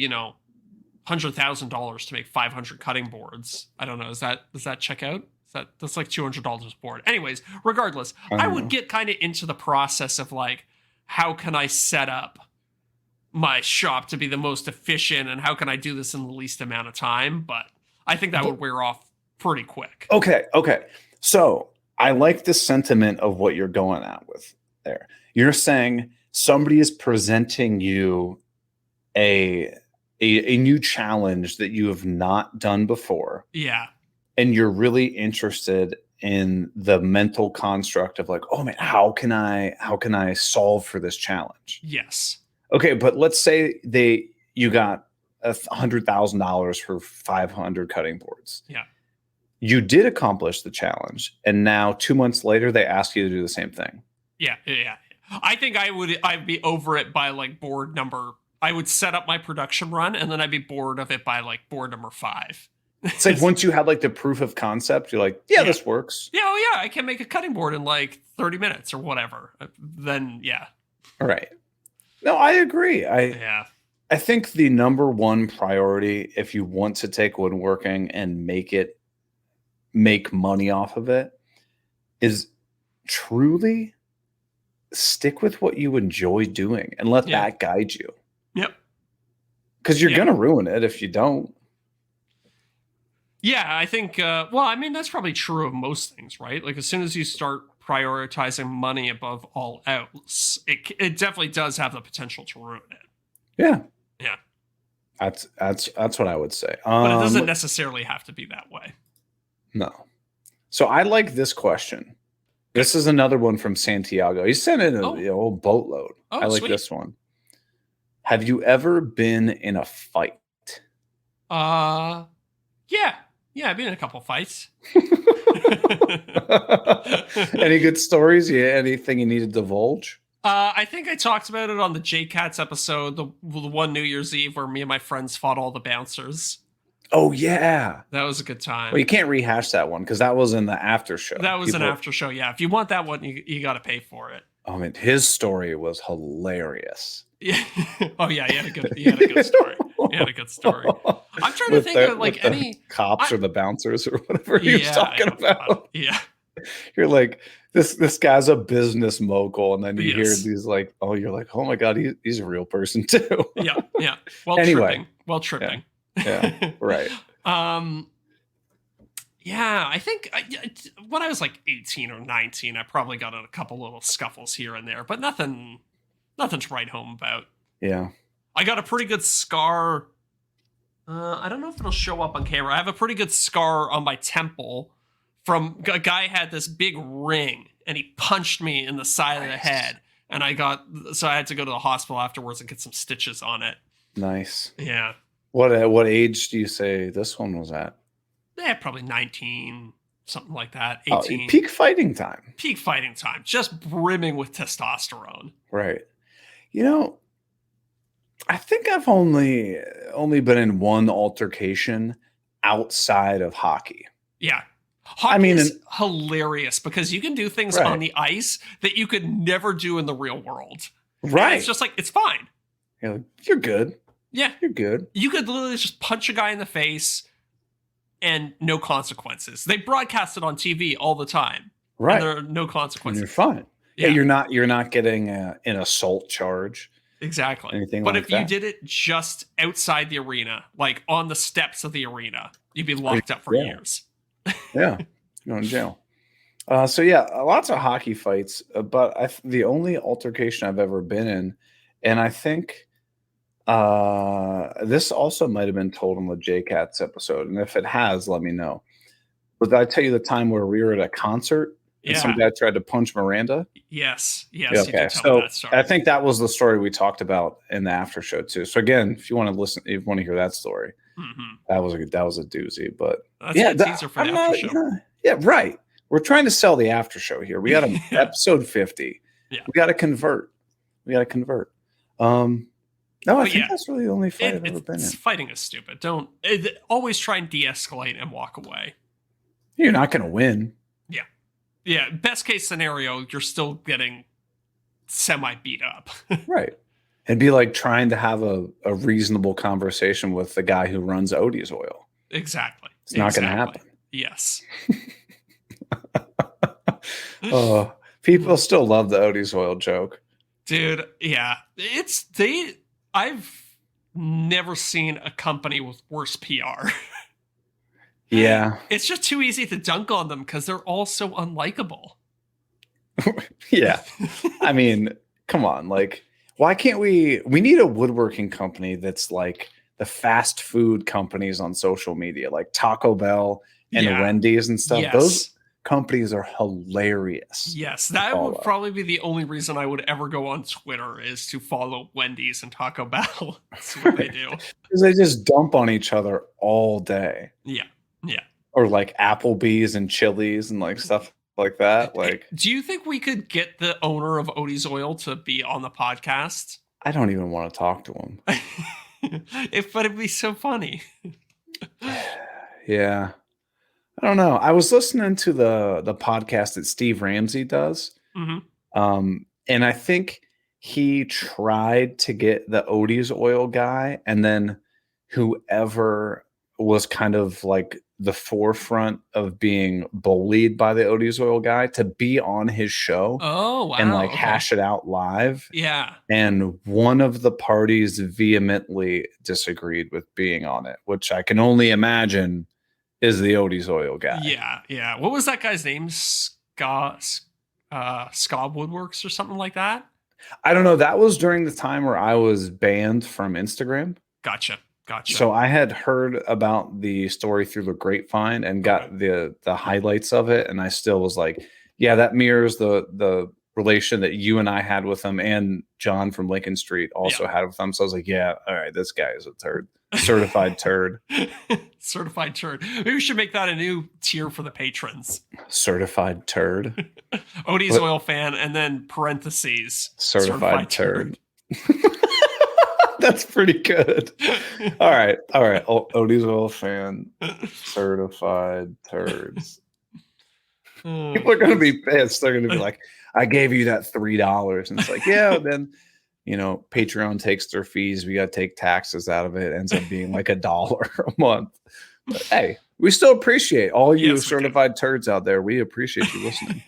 $100,000 to make 500 cutting boards. I don't know. Does that check out? That's like $200 a board. Anyways, regardless, I would get kind of into the process of like, how can I set up my shop to be the most efficient and how can I do this in the least amount of time? But I think that would wear off pretty quick. Okay. So I like the sentiment of what you're going at with there. You're saying somebody is presenting you a new challenge that you have not done before, Yeah. and you're really interested in the mental construct of like, oh man, how can I solve for this challenge? Yes. Okay, but let's say you got $100,000 for 500 cutting boards. Yeah. You did accomplish the challenge, and now 2 months later they ask you to do the same thing. Yeah. I think I'd be over it by like board number. I would set up my production run, and then I'd be bored of it by like board number 5. It's like once you had like the proof of concept, you're like, yeah, this works. Yeah, oh yeah, I can make a cutting board in like 30 minutes or whatever. Then yeah. All right. No, I agree. Yeah. I think the number one priority, if you want to take woodworking and make money off of it, is truly stick with what you enjoy doing and let that guide you. Yep. Because you're gonna ruin it if you don't. Yeah, I think. Well, I mean, that's probably true of most things, right? Like as soon as you start prioritizing money above all else, it definitely does have the potential to ruin it. Yeah. Yeah. That's what I would say. But it doesn't necessarily have to be that way. No. So I like this question. This is another one from Santiago. He sent in a whole boatload. I like this one. Have you ever been in a fight? Yeah. Yeah, I've been in a couple fights. Any good stories? Yeah, anything you need to divulge? I think I talked about it on the J-Cats episode, the one New Year's Eve where me and my friends fought all the bouncers. Oh, yeah. That was a good time. Well, you can't rehash that one because that was in the after show. That was an after show, yeah. If you want that one, you got to pay for it. I mean, his story was hilarious. Yeah. Oh, yeah, he had a good story. He had a good story. I'm trying to think of like any cops or the bouncers or whatever he was talking about. Yeah. You're like, this guy's a business mogul, and then you hear these like, oh, you're like, oh my god, he's a real person too. Yeah. Well, tripping. Yeah. Right. Yeah, I think when I was like 18 or 19, I probably got in a couple little scuffles here and there, but nothing to write home about. Yeah. I got a pretty good scar. I don't know if it'll show up on camera. I have a pretty good scar on my temple from a guy had this big ring and he punched me in the side of the head. And I had to go to the hospital afterwards and get some stitches on it. Nice. Yeah. What age do you say this one was at? Yeah, probably 19, something like that. 18. Peak fighting time. Peak fighting time. Just brimming with testosterone. Right. You know, I think I've only been in one altercation outside of hockey. Yeah. Hockey is hilarious because you can do things on the ice that you could never do in the real world. Right. And it's just like, it's fine. You're good. Yeah. You're good. You could literally just punch a guy in the face and no consequences. They broadcast it on TV all the time. Right. And there are no consequences. And you're fine. Yeah. You're not getting an assault charge. Exactly. Anything but like if you did it just outside the arena, like on the steps of the arena, you'd be locked up for years. Yeah. Going to jail. So yeah, lots of hockey fights, but the only altercation I've ever been in, and I think this also might have been told on the J-Cats episode, and if it has, let me know. But did I tell you the time where we were at a concert and some guy tried to punch Miranda? Yes. Okay. So I think that was the story we talked about in the after show too. So again, if you want to listen, if you want to hear that story, that was a doozy. But that's a teaser for the after show. Yeah, right. We're trying to sell the after show here. We got an episode 50. Yeah. We got to convert. No, I think that's really the only fight I've ever been in. Fighting is stupid. Don't always try and de-escalate and walk away. You're not going to win. Yeah. Yeah. Best case scenario, you're still getting semi beat up. Right. And be like trying to have a reasonable conversation with the guy who runs Odie's Oil. Exactly. It's not going to happen. Yes. People still love the Odie's Oil joke. Dude, yeah. I've never seen a company with worse PR. Yeah. It's just too easy to dunk on them because they're all so unlikable. Yeah. I mean, come on. Like, why can't we need a woodworking company that's like the fast food companies on social media, like Taco Bell and Yeah. Wendy's and stuff. Yes. Those companies are hilarious. Yes, that would follow. probably be the only reason I would ever go on Twitter is to follow Wendy's and Taco Bell. That's what they do. Because they just dump on each other all day. Yeah. Yeah. Or like Applebee's and Chili's and like stuff like that. Like, do you think we could get the owner of Odie's Oil to be on the podcast? I don't even want to talk to him. But it'd be so funny. Yeah. I don't know. I was listening to the podcast that Steve Ramsey does. Mm-hmm. And I think he tried to get the Odie's Oil guy, and then whoever was kind of like the forefront of being bullied by the Odie's Oil guy to be on his show. Oh, wow. And like hash it out live. Yeah. And one of the parties vehemently disagreed with being on it, which I can only imagine is the Odie's Oil guy. Yeah. Yeah. What was that guy's name? Ska Woodworks or something like that? I don't know. That was during the time where I was banned from Instagram. Gotcha. So I had heard about the story through the grapevine and got the highlights of it, and I still was like, yeah, that mirrors the relation that you and I had with him, and John from Lincoln Street also had with him. So I was like, yeah, all right, this guy is a turd. Certified turd. Certified turd. Maybe we should make that a new tier for the patrons. Certified turd. Odie's Oil fan, and then parentheses. Certified turd. That's pretty good. All right. Odie's Oil fan, certified turds. People are going to be pissed. They're going to be like, I gave you that $3. And it's like, yeah, then, Patreon takes their fees. We got to take taxes out of it. It ends up being like $1 a month. But hey, we still appreciate all you certified turds out there. We appreciate you listening.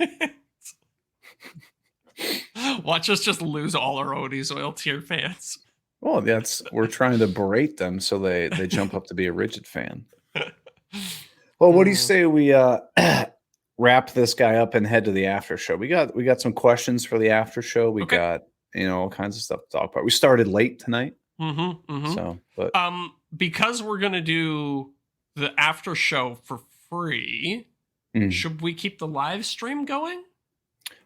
Watch us just lose all our Odie's Oil tier fans. Well, we're trying to berate them so they jump up to be a rigid fan. Well, what do you say we wrap this guy up and head to the after show? We got some questions for the after show. We got all kinds of stuff to talk about. We started late tonight, so but because we're gonna do the after show for free, should we keep the live stream going?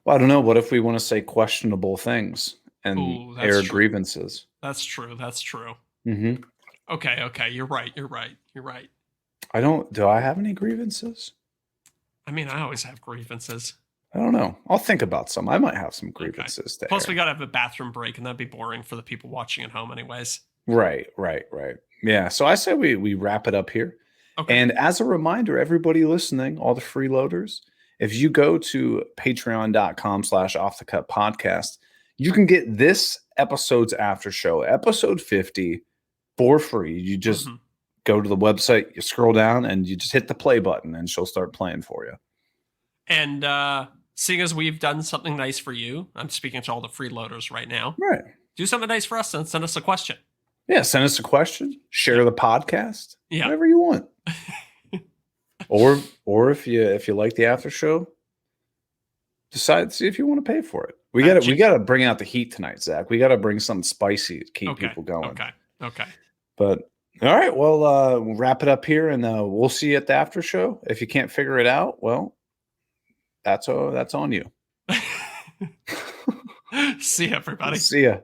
Well, I don't know. What if we want to say questionable things and air grievances? That's true. Mm-hmm. Okay. You're right. Do I have any grievances? I mean, I always have grievances. I don't know. I'll think about some. I might have some grievances there. Plus, we got to have a bathroom break, and that'd be boring for the people watching at home anyways. Right. Yeah. So I say we wrap it up here. Okay. And as a reminder, everybody listening, all the freeloaders, if you go to patreon.com/offthecutpodcast, you can get this episode's after show, episode 50, for free. You just go to the website, you scroll down, and you just hit the play button, and she'll start playing for you. And seeing as we've done something nice for you, I'm speaking to all the freeloaders right now. Right. Do something nice for us and send us a question. Yeah, send us a question. Share the podcast. Yeah. Whatever you want. or if you like the after show, decide to see if you want to pay for it. We gotta bring out the heat tonight, Zach. We gotta bring something spicy to keep people going. Okay. But all right, well, we'll wrap it up here, and we'll see you at the after show. If you can't figure it out, well, that's on you. See you, everybody. See ya.